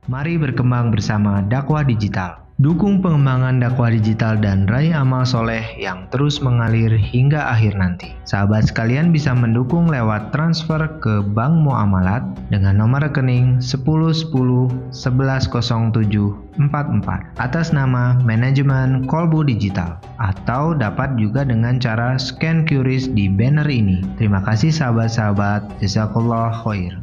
Mari berkembang bersama dakwah digital. Dukung pengembangan dakwah digital dan raih amal soleh yang terus mengalir hingga akhir nanti. Sahabat sekalian bisa mendukung lewat transfer ke Bank Muamalat dengan nomor rekening 1010110744 atas nama Manajemen Kolbu Digital, atau dapat juga dengan cara scan QRIS di banner ini. Terima kasih sahabat-sahabat. Jazakallah khair.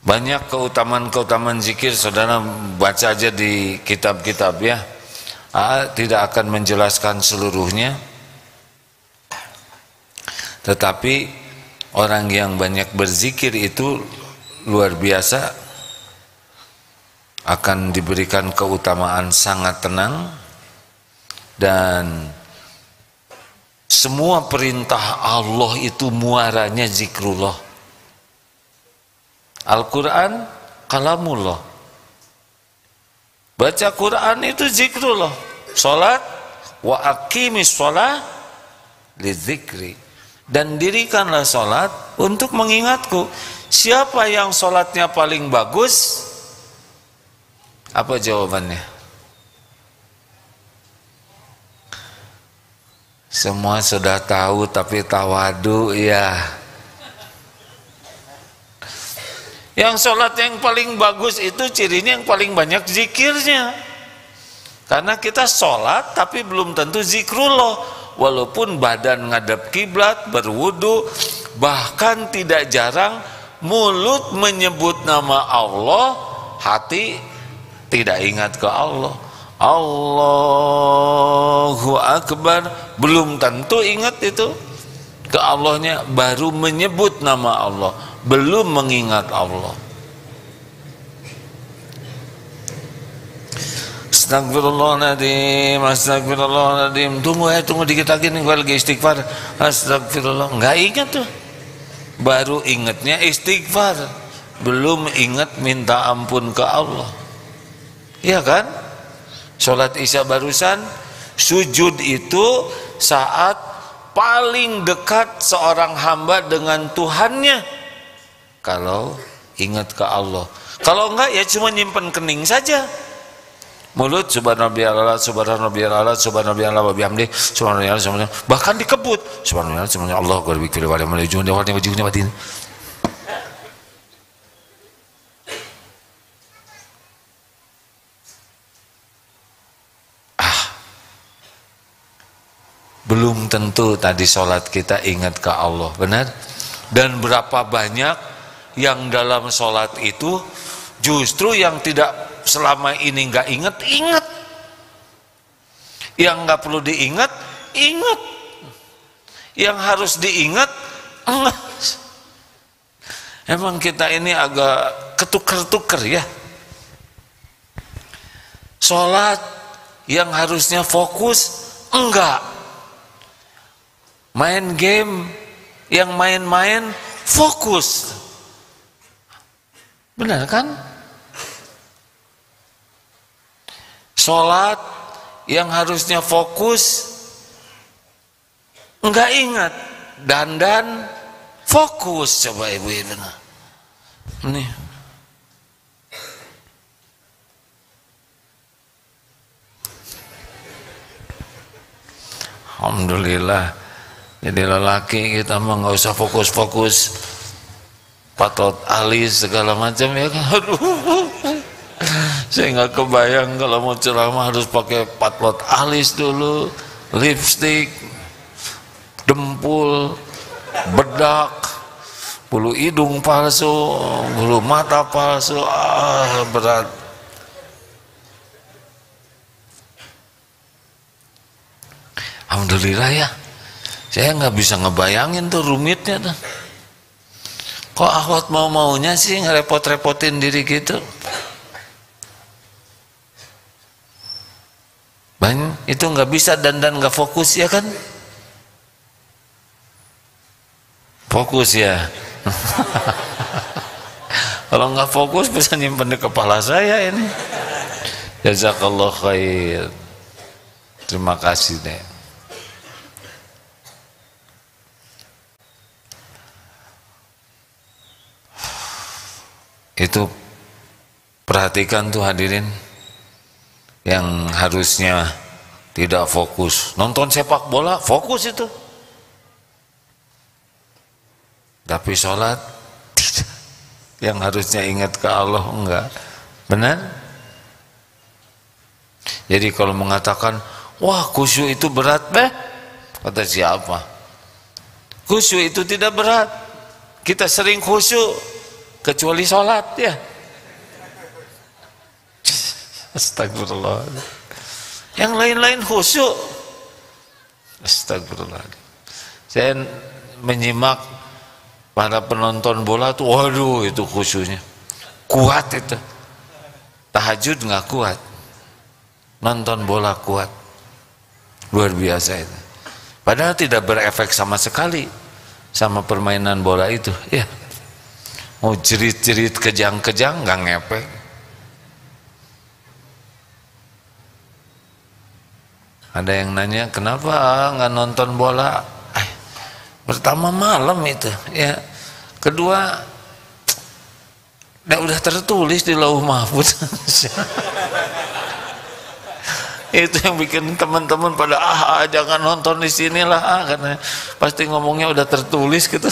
Banyak keutamaan-keutamaan zikir, saudara baca aja di kitab-kitab ya. Tidak akan menjelaskan seluruhnya. Tetapi orang yang banyak berzikir itu luar biasa, akan diberikan keutamaan sangat tenang, dan semua perintah Allah itu muaranya zikrullah. Al-Quran kalamullah, baca Quran itu zikrullah. Salat, wa aqimis shalah lidzikri, dan dirikanlah salat untuk mengingatku. Siapa yang salatnya paling bagus? Apa jawabannya? Semua sudah tahu tapi tawadu ya. Yang sholat yang paling bagus itu cirinya yang paling banyak zikirnya. Karena kita sholat tapi belum tentu zikrullah. Walaupun badan ngadap kiblat, berwudu, bahkan tidak jarang mulut menyebut nama Allah, hati tidak ingat ke Allah. Allahu Akbar, belum tentu ingat itu ke Allahnya, baru menyebut nama Allah, belum mengingat Allah. Astagfirullahaladzim, astagfirullahaladzim. Tunggu dikit lagi nih, gue lagi istighfar. Astagfirullah, nggak ingat tuh. Baru ingatnya istighfar, belum ingat minta ampun ke Allah. Iya kan? Sholat isya barusan, sujud itu saat paling dekat seorang hamba dengan Tuhannya kalau ingat ke Allah. Kalau enggak ya cuma nyimpen kening saja. Mulut subhanallah, subhanallah, subhanallah wa bihamdi, subhanallah, bahkan dikebut subhanallah, Allah akbar, bikir wa malijun wa wajibnya batin. Belum tentu tadi sholat kita ingat ke Allah, benar? Dan berapa banyak yang dalam sholat itu justru yang tidak selama ini nggak ingat. Yang nggak perlu diingat, ingat. Yang harus diingat, enggak. Emang kita ini agak ketukar-tukar ya. Sholat yang harusnya fokus, enggak. Main game, yang main-main fokus. Benar kan? Sholat yang harusnya fokus enggak ingat. Dandan fokus. Coba ibu-ibu. Nih. Alhamdulillah. Jadi lelaki kita mah nggak usah fokus-fokus patot alis segala macam ya kan. Aduh, saya nggak kebayang kalau mau ceramah harus pakai patot alis dulu, lipstick, dempul, bedak, bulu hidung palsu, bulu mata palsu, berat. Alhamdulillah ya. Saya nggak bisa ngebayangin tuh rumitnya tuh. Kok akhwat mau-maunya sih ngerepot-repotin diri gitu? Banyak itu nggak bisa dandan nggak fokus ya kan? Fokus ya. Kalau nggak fokus bisa nyimpen di kepala saya ini. Jazakallah khair. Terima kasih deh. Itu perhatikan tuh hadirin, yang harusnya tidak fokus nonton sepak bola, fokus itu, tapi sholat tidak. Yang harusnya ingat ke Allah enggak. Benar? Jadi kalau mengatakan wah khusyuk itu berat, kata siapa? Khusyuk itu tidak berat. Kita sering khusyuk kecuali sholat ya. Astagfirullah. Yang lain-lain khusyuk. Astagfirullah. Saya menyimak para penonton bola tuh, waduh itu khusyuknya kuat itu. Tahajud nggak kuat, nonton bola kuat, luar biasa itu. Padahal tidak berefek sama sekali sama permainan bola itu, ya. Mau jerit-jerit kejang-kejang nggak ngepek. Ada yang nanya kenapa nggak nonton bola? Pertama malam itu, ya. Kedua, udah tertulis di Lauh Mahfuz. Itu yang bikin teman-teman pada jangan nonton di sinilah, karena pasti ngomongnya udah tertulis gitu.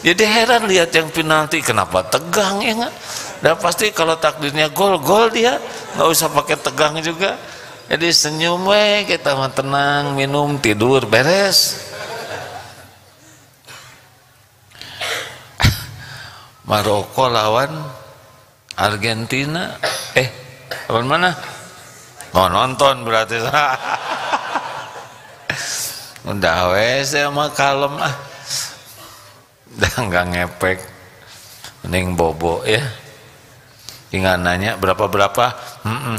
Jadi heran lihat yang penalti, kenapa tegang ya nggak? Dan pasti kalau takdirnya gol dia nggak usah pakai tegang juga. Jadi senyum kita mah tenang, minum, tidur, beres. Maroko lawan Argentina, lawan mana? Oh nonton berarti. Udah wes sama kalem udah nggak ngepek, mending bobo ya. Tinggal nanya berapa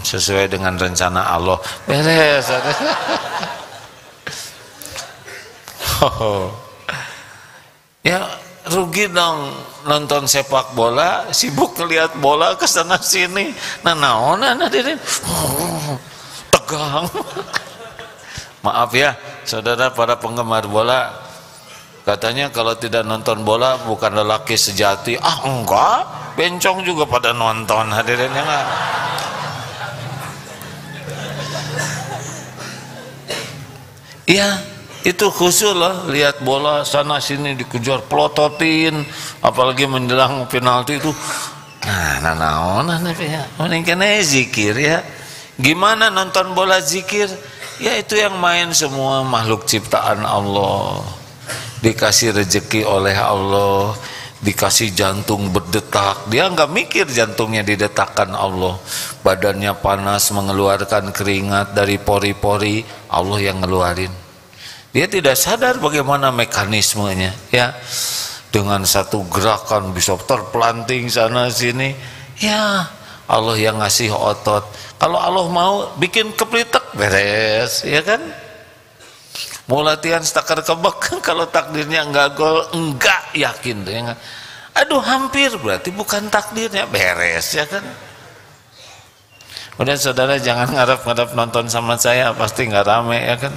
sesuai dengan rencana Allah, beres. Ya rugi dong nonton sepak bola, sibuk ngeliat bola kesana sini. Naonan hadirin, tegang. Maaf ya saudara para penggemar bola, katanya kalau tidak nonton bola bukan lelaki sejati. Enggak, bencong juga pada nonton hadirin ya enggak? Iya, itu khusyuk loh, lihat bola sana sini dikejar, pelototin, apalagi menjelang penalti itu. Naonan ya, mending zikir ya. Gimana nonton bola zikir? Ya itu yang main semua makhluk ciptaan Allah, dikasih rezeki oleh Allah, dikasih jantung berdetak, dia nggak mikir jantungnya didetakkan Allah, badannya panas mengeluarkan keringat dari pori-pori, Allah yang ngeluarin. Dia tidak sadar bagaimana mekanismenya, ya. Dengan satu gerakan bisa terpelanting sana sini, ya. Allah yang ngasih otot. Kalau Allah mau bikin keplitek, beres, ya kan? Mau latihan stakar kebek, kalau takdirnya enggak gol, enggak yakin, ya kan? Aduh hampir, berarti bukan takdirnya, beres, ya kan? Udah saudara jangan ngarep-ngarep nonton sama saya, pasti nggak rame, ya kan?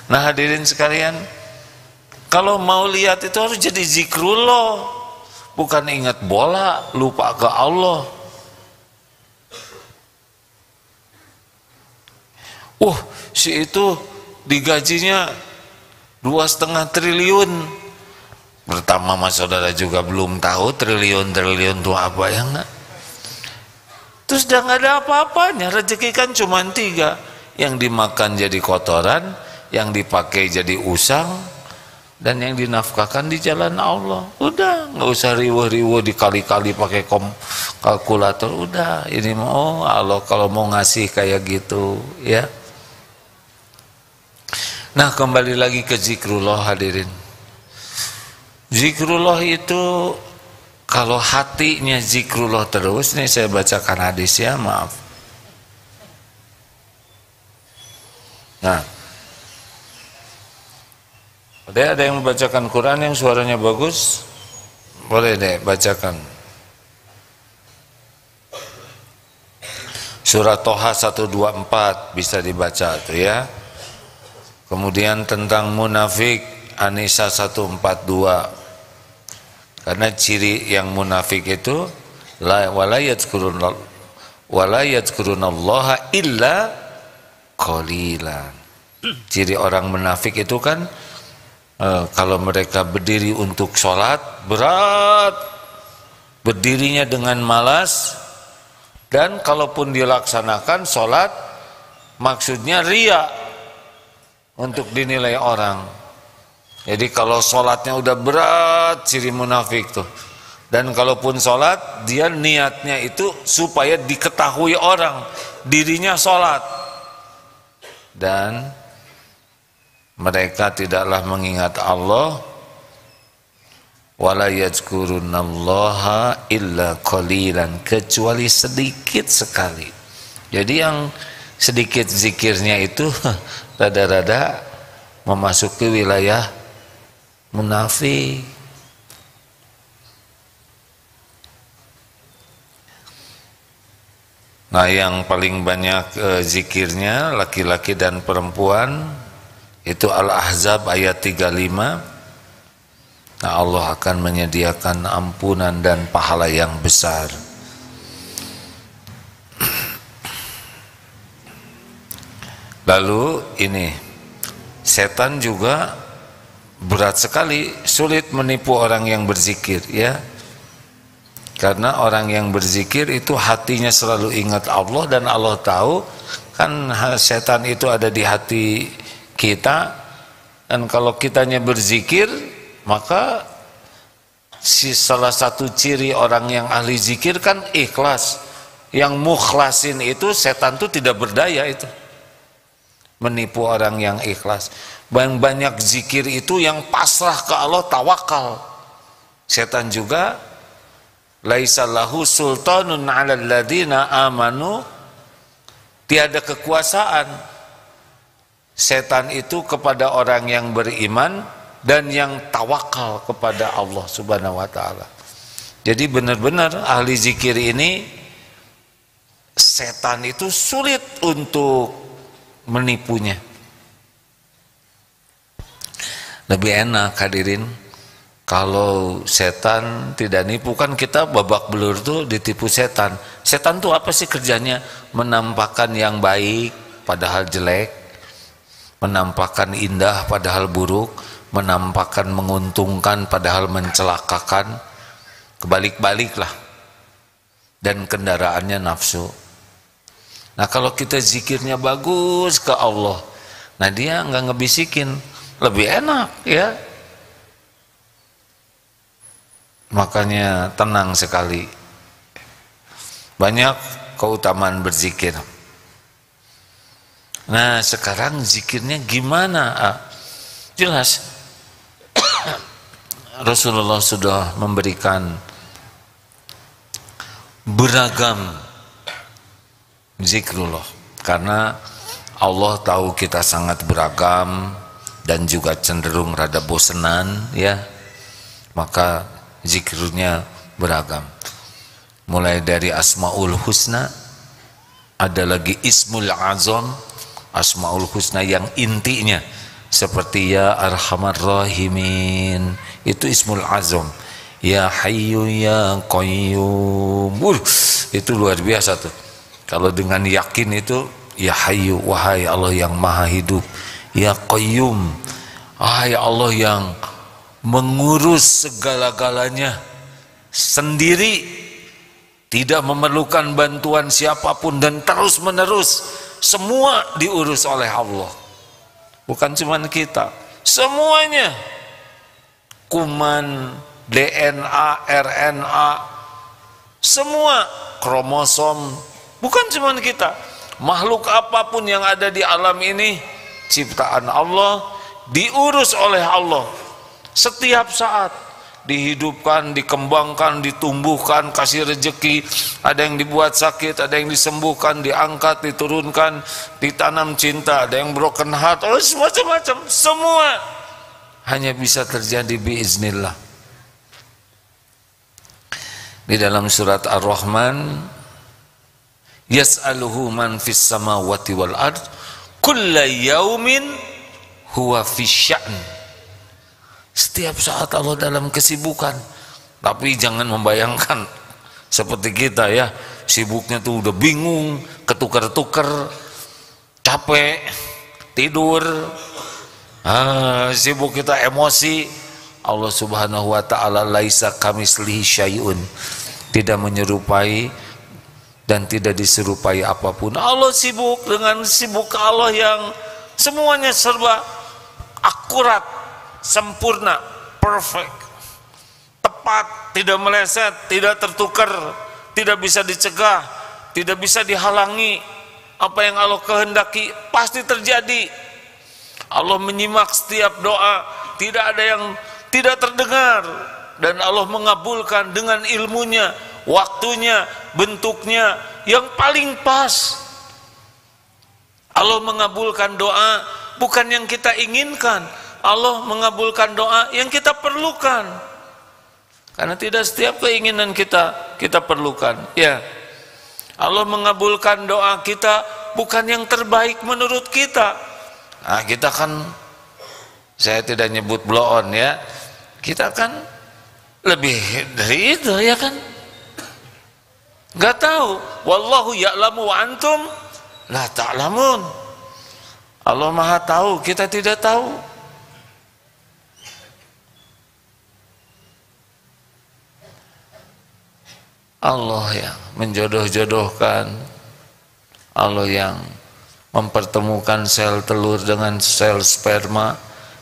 Nah hadirin sekalian, kalau mau lihat itu harus jadi zikrullah, bukan ingat bola, lupa ke Allah. Si itu digajinya 2,5 triliun. Pertama mas saudara juga belum tahu triliun itu apa ya enggak. Terus udah nggak ada apa-apanya, rezeki kan cuma 3, yang dimakan jadi kotoran, yang dipakai jadi usang, dan yang dinafkahkan di jalan Allah. Udah nggak usah riwuh-riwuh dikali-kali pakai kalkulator. Udah ini mau Allah kalau mau ngasih kayak gitu ya. Nah kembali lagi ke zikrullah hadirin. Zikrullah itu kalau hatinya zikrullah terus, nih saya bacakan hadis ya, maaf. Nah, ada yang membacakan Quran yang suaranya bagus? Boleh deh bacakan. Surat Toha 124 bisa dibaca tuh ya. Kemudian tentang munafik An-Nisa 142. Karena ciri yang munafik itu wala yadhkurunallaha illa qalilan. Ciri orang munafik itu kan kalau mereka berdiri untuk sholat berat, berdirinya dengan malas, dan kalaupun dilaksanakan sholat maksudnya ria untuk dinilai orang. Jadi kalau sholatnya udah berat, ciri munafik tuh. Dan kalaupun sholat, dia niatnya itu supaya diketahui orang dirinya sholat. Dan mereka tidaklah mengingat Allah, wala yadhkurunallaha illa qalilan, kecuali sedikit sekali. Jadi yang sedikit zikirnya itu rada-rada memasuki wilayah munafik. Nah, yang paling banyak zikirnya laki-laki dan perempuan itu Al-Ahzab ayat 35. Nah, Allah akan menyediakan ampunan dan pahala yang besar. Lalu ini, setan juga berat sekali, sulit menipu orang yang berzikir, ya. Karena orang yang berzikir itu hatinya selalu ingat Allah, dan Allah tahu kan setan itu ada di hati kita. Dan kalau kitanya berzikir, maka salah satu ciri orang yang ahli zikir kan ikhlas. Yang mukhlasin itu setan itu tidak berdaya itu menipu orang yang ikhlas. Banyak zikir itu yang pasrah ke Allah, tawakal. Setan juga laisa lahu sultanun 'alal ladzina amanu, tiada kekuasaan setan itu kepada orang yang beriman dan yang tawakal kepada Allah Subhanahu wa taala. Jadi benar-benar ahli zikir ini setan itu sulit untuk menipunya. Lebih enak hadirin kalau setan tidak nipu. Kan kita babak belur tuh ditipu setan. Setan tuh apa sih kerjanya? Menampakkan yang baik padahal jelek, menampakkan indah padahal buruk, menampakkan menguntungkan padahal mencelakakan, kebalik-balik lah. Dan kendaraannya nafsu. Nah, kalau kita zikirnya bagus ke Allah, nah dia nggak ngebisikin, lebih enak, ya. Makanya tenang sekali. Banyak keutamaan berzikir. Nah, sekarang zikirnya gimana? Jelas Rasulullah sudah memberikan beragam zikrullah, karena Allah tahu kita sangat beragam dan juga cenderung rada bosenan, ya. Maka zikirnya beragam. Mulai dari Asmaul Husna, ada lagi Ismul Azam, Asmaul Husna yang intinya seperti ya Arhamar Rahimin, itu Ismul Azam. Ya Hayyu ya Qayyum, itu luar biasa tuh. Kalau dengan yakin itu ya Hayyu, wahai Allah yang maha hidup, ya Qayyum, wahai Allah yang mengurus segala-galanya sendiri, tidak memerlukan bantuan siapapun dan terus menerus semua diurus oleh Allah. Bukan cuma kita, semuanya, kuman, DNA, RNA, semua kromosom, bukan cuma kita, makhluk apapun yang ada di alam ini ciptaan Allah, diurus oleh Allah. Setiap saat dihidupkan, dikembangkan, ditumbuhkan, kasih rezeki, ada yang dibuat sakit, ada yang disembuhkan, diangkat, diturunkan, ditanam cinta, ada yang broken heart, macam-macam, semua hanya bisa terjadi biiznillah. Di dalam surat Ar-Rahman, yas'aluhu man fis samawati wal ard kulla yaumin huwa fis sya'n. Setiap saat Allah dalam kesibukan, Tapi jangan membayangkan seperti kita ya, sibuknya tuh udah bingung, ketukar-tukar, capek, tidur, sibuk kita emosi. Allah Subhanahu wa ta'ala laisa kamitslihi syai'un, tidak menyerupai dan tidak diserupai apapun. Allah sibuk dengan sibuk Allah yang semuanya serba akurat, sempurna, perfect, tepat, tidak meleset, tidak tertukar, tidak bisa dicegah, tidak bisa dihalangi. Apa yang Allah kehendaki pasti terjadi. Allah menyimak setiap doa, tidak ada yang tidak terdengar, dan Allah mengabulkan dengan ilmunya, waktunya, bentuknya yang paling pas. Allah mengabulkan doa bukan yang kita inginkan, Allah mengabulkan doa yang kita perlukan. Karena tidak setiap keinginan kita perlukan. Ya, Allah mengabulkan doa kita bukan yang terbaik menurut kita. Nah, kita kan, saya tidak nyebut blow on ya, kita kan lebih dari itu ya kan. Nggak tahu. Wallahu ya'lamu wa antum la ta'lamun. Allah Maha tahu, kita tidak tahu. Allah yang menjodoh-jodohkan, Allah yang mempertemukan sel telur dengan sel sperma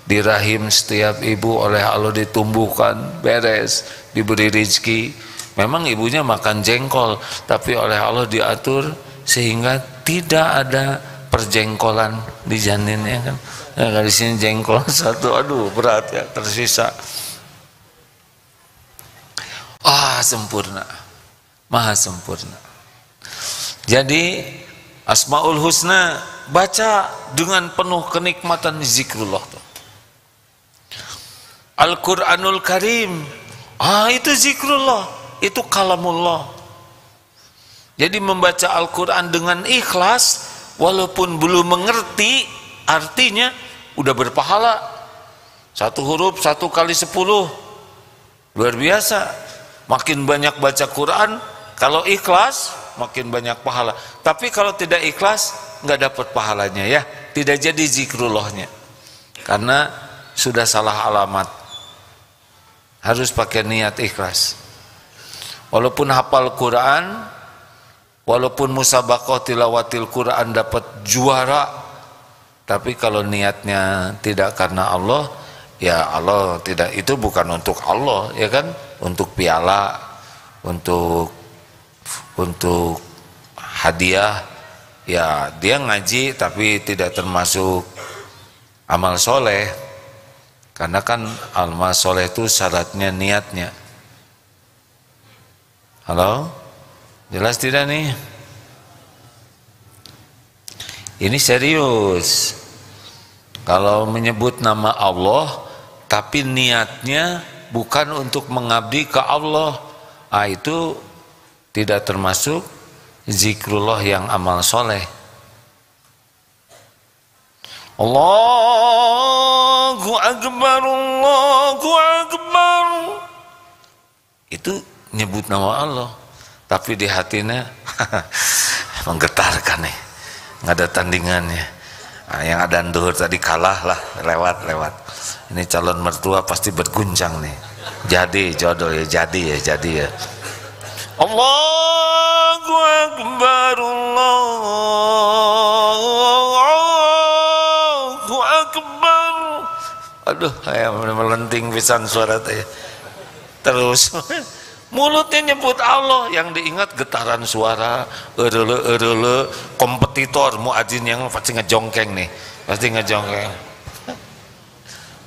di rahim setiap ibu, oleh Allah ditumbuhkan, beres, diberi rezeki. Memang ibunya makan jengkol, tapi oleh Allah diatur sehingga tidak ada perjengkolan di janinnya kan. Ya, di sini jengkol satu, aduh berat ya, tersisa. Sempurna, maha sempurna. Jadi Asmaul Husna baca dengan penuh kenikmatan zikrullah. Al-Quranul Karim, itu zikrullah, itu kalamullah. Jadi membaca Al-Quran dengan ikhlas, walaupun belum mengerti artinya, udah berpahala. Satu huruf 1 kali 10, luar biasa. Makin banyak baca Quran, kalau ikhlas makin banyak pahala. Tapi kalau tidak ikhlas, nggak dapat pahalanya ya, tidak jadi zikrullahnya, karena sudah salah alamat. Harus pakai niat ikhlas. Walaupun hafal Quran, walaupun musabaqah tilawatil Quran dapat juara, tapi kalau niatnya tidak karena Allah, ya Allah tidak, itu bukan untuk Allah ya kan, untuk piala, untuk hadiah, ya dia ngaji tapi tidak termasuk amal soleh, karena kan amal soleh itu syaratnya niatnya. Halo, jelas tidak nih? Ini serius. Kalau menyebut nama Allah tapi niatnya bukan untuk mengabdi ke Allah, itu tidak termasuk zikrullah yang amal soleh. Allahu Akbar, Allahu Akbar, itu nyebut nama Allah, tapi di hatinya menggetarkan nih, nggak ada tandingannya. Yang ada duhur tadi kalah lah, lewat. Ini calon mertua pasti berguncang nih. Jadi jodoh ya, jadi ya. Allahu Akbar, Allahu Akbar. Aduh, kayak melenting pisan suara teh. Terus mulutnya nyebut Allah, yang diingat getaran suara, ereule, kompetitor muadzin yang pasti ngejongkeng nih, pasti ngejongkeng.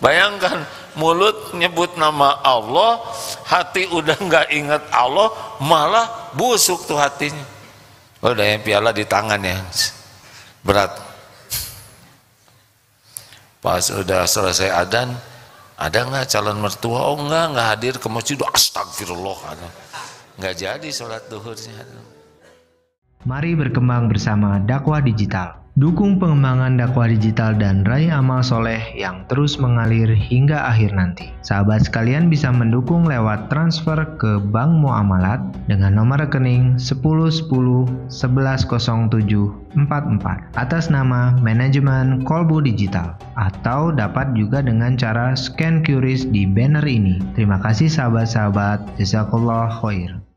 Bayangkan, mulut nyebut nama Allah, hati udah nggak ingat Allah, malah busuk tuh hatinya. Udah yang piala di tangan ya, berat. Pas udah selesai adzan, ada nggak calon mertua? Oh nggak hadir ke masjid. Astagfirullah, nggak jadi sholat duhurnya. Mari berkembang bersama dakwah digital. Dukung pengembangan dakwah digital dan raih amal soleh yang terus mengalir hingga akhir nanti. Sahabat sekalian bisa mendukung lewat transfer ke Bank Muamalat dengan nomor rekening 1010110744 atas nama Manajemen Kolbu Digital, atau dapat juga dengan cara scan QRIS di banner ini. Terima kasih sahabat-sahabat. Jazakallah khair.